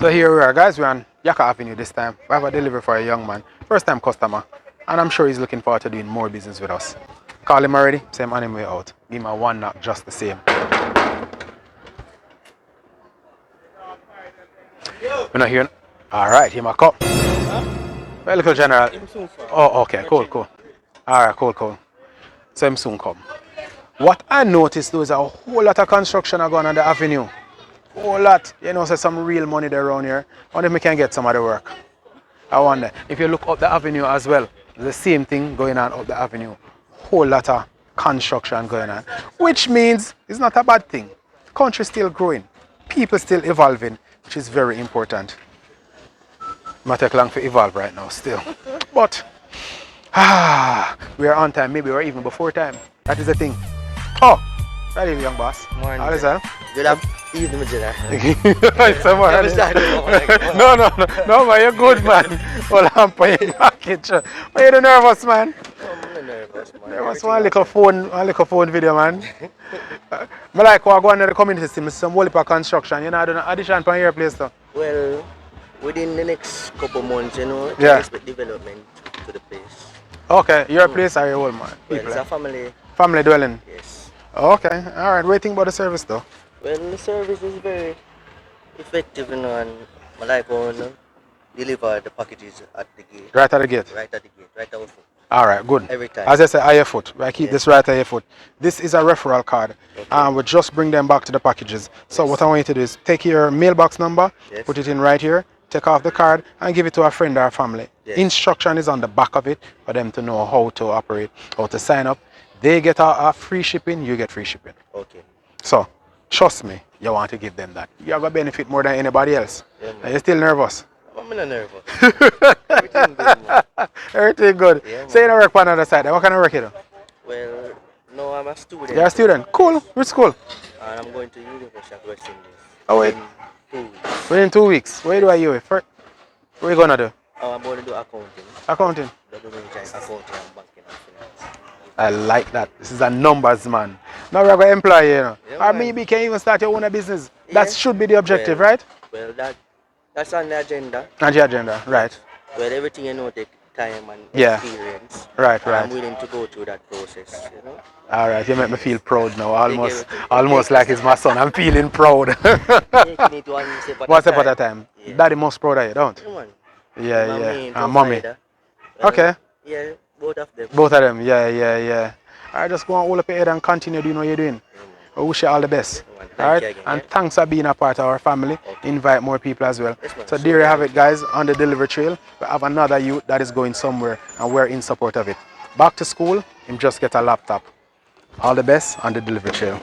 So here we are, guys. We're on Yaka Avenue this time. We have a delivery for a young man, first time customer, and I'm sure he's looking forward to doing more business with us. Call him already, same on him way out. Give him a one knock just the same. We're not hearing. Alright, him a cup. Well, little general. Oh, okay, cool. Alright, cool. So him soon come. What I noticed though is a whole lot of construction are going on the avenue. Whole lot. You know, so some real money there around here. I wonder if we can get some of the work. I wonder. If you look up the avenue as well, the same thing going on up the avenue. Whole lot of construction going on. Which means it's not a bad thing. The country is still growing. People still evolving, which is very important. It might take long to evolve right now still. But we are on time. Maybe we're even before time. That is the thing. Oh, that is young boss. Morning. How is that? Good afternoon, Major. No, man, you're good, man. Well, I'm paying package. Why you nervous, man? I'm nervous, man. Nervous, one little phone video, man. I like how I go on the community system, some whole heap of construction. You know, I do an addition from your place, though. Well, within the next couple months, you know, yeah. expect development to the place. Okay, your place or your old man? Well, it's a family. Family dwelling? Yes. Okay, alright. What do you think about the service, though? Well, the service is very effective, you know, and I like how deliver the packages at the gate. Right at the gate? Right at the gate, right at our foot. Alright, good. Every time. As I say, at your foot. I keep this right at your foot. This is a referral card. Okay. We'll just bring them back to the packages. So what I want you to do is take your mailbox number, put it in right here, take off the card, and give it to a friend or family. Yes. Instruction is on the back of it for them to know how to operate, how to sign up. They get a free shipping, you get free shipping. Okay. So, trust me, you want to give them that. You're going to benefit more than anybody else. Yeah, Are you still nervous? I'm not nervous. Everything good, man. Everything good. Yeah, So you don't work on the other side. What kind of work you do? Well, no, I'm a student. You're a student? Cool. Which school? And I'm going to University of West Indies. Oh, wait. In 2 weeks. Within 2 weeks. What do you do? What are you going to do? Oh, I'm going to do accounting. Accounting. Accounting and banking and finance. I like that. This is a numbers man. Now we're going to employ you, you know. Yeah, Or man. maybe you can even start your own business. Yeah. That should be the objective, Well, right? Well, that's on the agenda. And your agenda, right. Well, everything you know take time and Yeah. experience. Right, And I'm right. willing to go through that process, you know. All right, you make me feel proud now. Almost everything. like it's my son. I'm feeling proud. Taking it one step at One a step time. at a time. Yeah. Daddy most proud of you, don't? Come on. Yeah, My yeah. main And mommy. provider. Okay. Yeah, both of them. Both of them, yeah. I just go and hold up your head and continue doing what you're doing. I wish you all the best. Thank All right, you again, and yeah. thanks for being a part of our family. Okay. Invite more people as well. Yes, man. So there you have it, guys. On the delivery trail, we have another youth that is going somewhere, and we're in support of it. Back to school, him just get a laptop. All the best on the delivery trail.